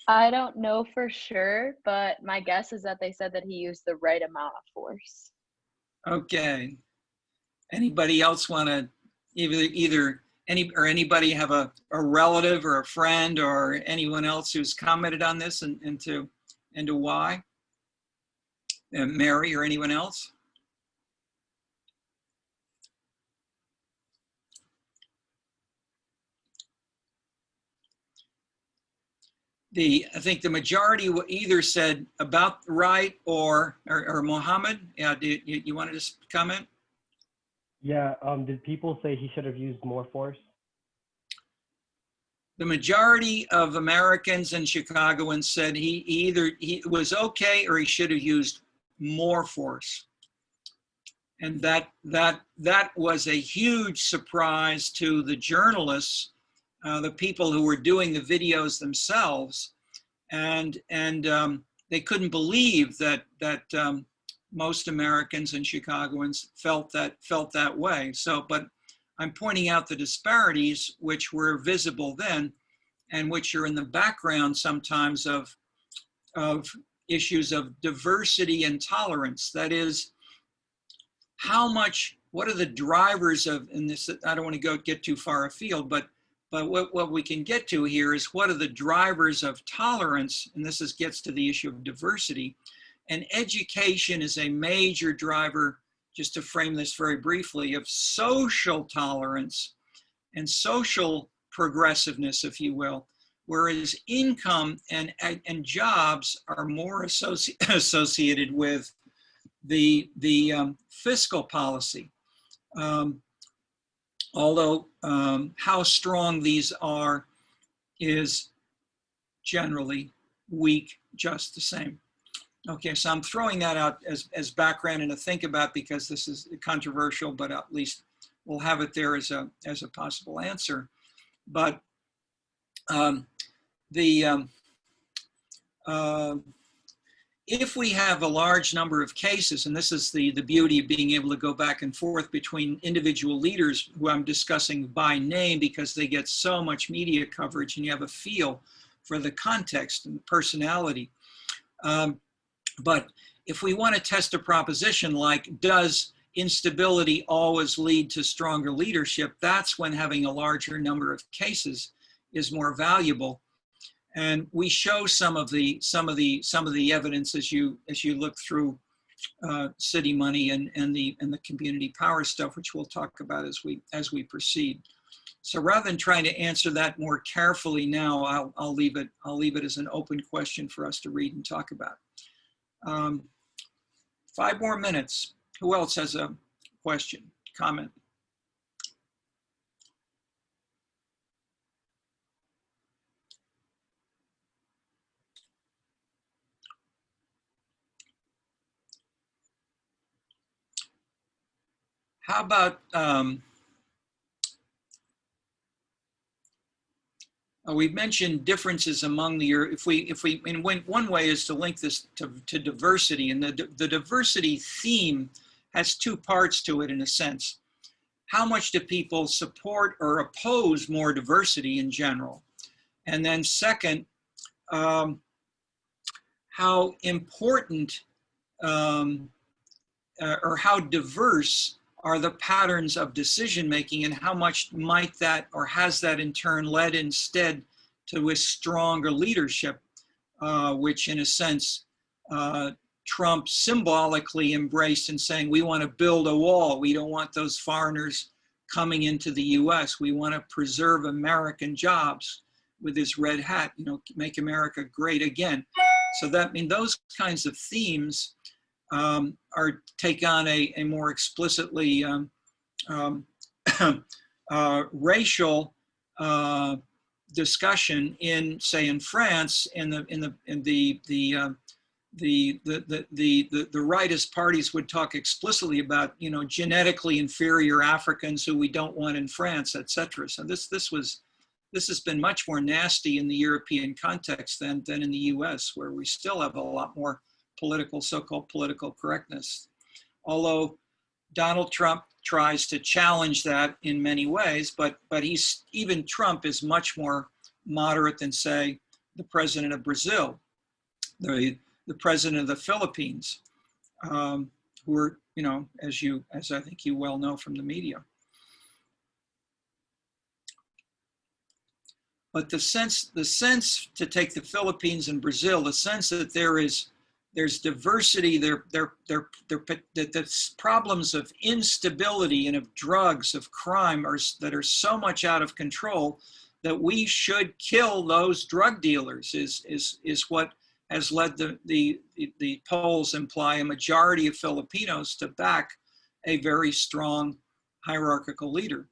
I don't know for sure, but my guess is that they said that he used the right amount of force. Okay. Anybody else want to anybody have a relative or a friend or anyone else who's commented on this and to why? Mary or anyone else? I think the majority either said about right or Mohammed. Yeah, do you want to just comment? Yeah, did people say he should have used more force? The majority of Americans and Chicagoans said he was okay or he should have used more force. And that was a huge surprise to the journalists, the people who were doing the videos themselves, and they couldn't believe that most Americans and Chicagoans felt that way. So, but I'm pointing out the disparities which were visible then, and which are in the background sometimes of issues of diversity and tolerance. That is, what are the drivers of, in this, I don't want to get too far afield, but what we can get to here is what are the drivers of tolerance, and this gets to the issue of diversity. And education is a major driver, just to frame this very briefly, of social tolerance and social progressiveness, if you will, whereas income and jobs are more associated with the fiscal policy. Although how strong these are is generally weak just the same. Okay, so I'm throwing that out as background and to think about, because this is controversial, but at least we'll have it there as a possible answer. But if we have a large number of cases, and this is the beauty of being able to go back and forth between individual leaders who I'm discussing by name because they get so much media coverage and you have a feel for the context and personality. But if we want to test a proposition like, does instability always lead to stronger leadership? That's when having a larger number of cases is more valuable. And we show some of the evidence as you look through city money and the community power stuff, which we'll talk about as we proceed. So rather than trying to answer that more carefully now, I'll leave it as an open question for us to read and talk about. 5 more minutes. Who else has a question, comment? How about, we've mentioned differences among one way is to link this to diversity, and the diversity theme has 2 parts to it in a sense. How much do people support or oppose more diversity in general? And then second, how important or how diverse are the patterns of decision-making, and how much might that, or has that in turn led instead to a stronger leadership, which in a sense, Trump symbolically embraced in saying, we want to build a wall. We don't want those foreigners coming into the US. We want to preserve American jobs with his red hat, make America great again. So that means those kinds of themes take on a more explicitly racial discussion in, say, in France, the rightist parties would talk explicitly about, genetically inferior Africans who we don't want in France, etc. So this has been much more nasty in the European context than in the US, where we still have a lot more so-called political correctness. Although Donald Trump tries to challenge that in many ways, but even Trump is much more moderate than, say, the president of Brazil, the president of the Philippines, who are, as I think you well know from the media. But the sense to take the Philippines and Brazil, the sense that there's diversity, that the problems of instability and of drugs, of crime that are so much out of control that we should kill those drug dealers is what has led the polls imply a majority of Filipinos to back a very strong hierarchical leader.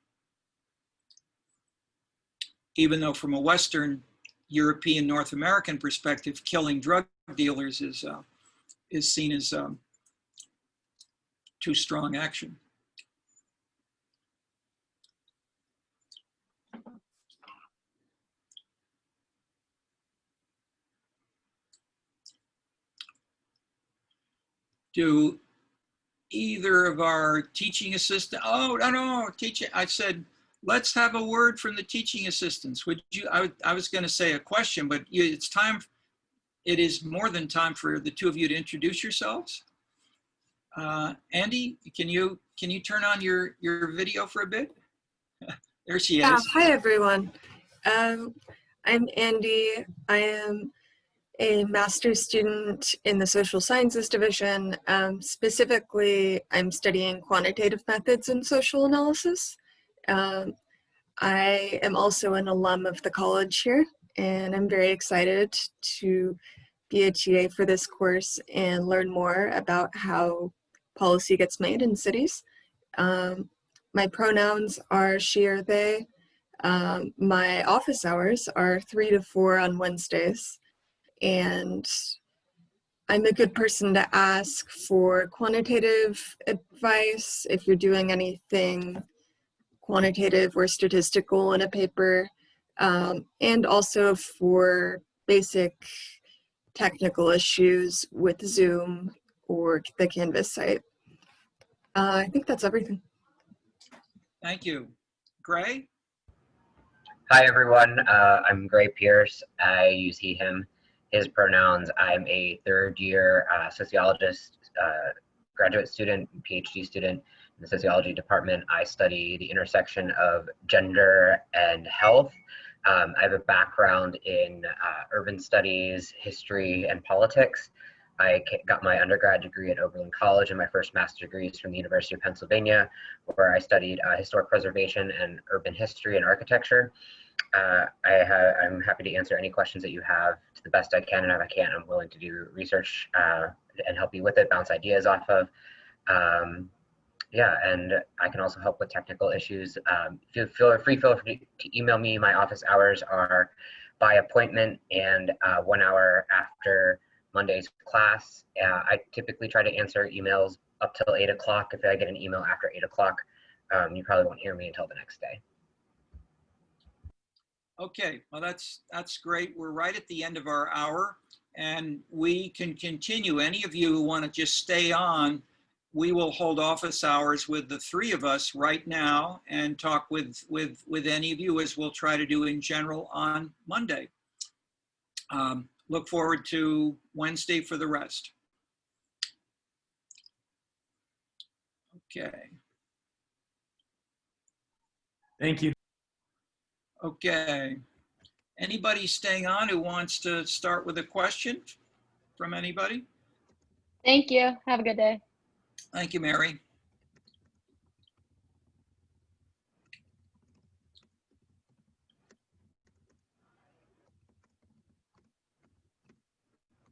Even though from a Western European, North American perspective, killing drug dealers is seen as too strong action. Do either of our teaching assistant, oh, no, teaching, I said, let's have a word from the teaching assistants. Would you, I was gonna say a question, but it's time, it is more than time for the two of you to introduce yourselves. Andy, can you turn on your video for a bit? There she Yeah, is. hi everyone. I'm Andy. I am a master's student in the social sciences division. Specifically, I'm studying quantitative methods in social analysis. I am also an alum of the college here, and I'm very excited to be a TA for this course and learn more about how policy gets made in cities. My pronouns are she or they. My office hours are 3 to 4 on Wednesdays, and I'm a good person to ask for quantitative advice if you're doing anything quantitative or statistical in a paper, and also for basic technical issues with Zoom or the Canvas site. I think that's everything. Thank you. Gray? Hi, everyone. I'm Gray Pierce. I use he, him, his pronouns. I'm a third-year sociologist, graduate student, PhD student in the sociology department. I study the intersection of gender and health. I have a background in urban studies, history, and politics. I got my undergrad degree at Oberlin College, and my first master's degree is from the University of Pennsylvania, where I studied historic preservation and urban history and architecture. I'm happy to answer any questions that you have to the best I can, and if I can't, I'm willing to do research and help you with it, bounce ideas off of. Yeah, and I can also help with technical issues. Feel free to email me. My office hours are by appointment and 1 hour after Monday's class. I typically try to answer emails up till 8 o'clock. If I get an email after 8 o'clock, you probably won't hear me until the next day. Okay, well, that's great. We're right at the end of our hour, and we can continue. Any of you who want to just stay on, we will hold office hours with the three of us right now and talk with any of you, as we'll try to do in general on Monday. Look forward to Wednesday for the rest. Okay. Thank you. Okay. Anybody staying on who wants to start with a question from anybody? Thank you. Have a good day. Thank you, Mary.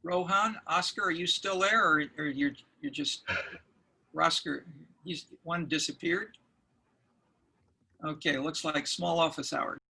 Rohan, Oscar, are you still there, or you're just Oscar? One disappeared. Okay, looks like small office hours.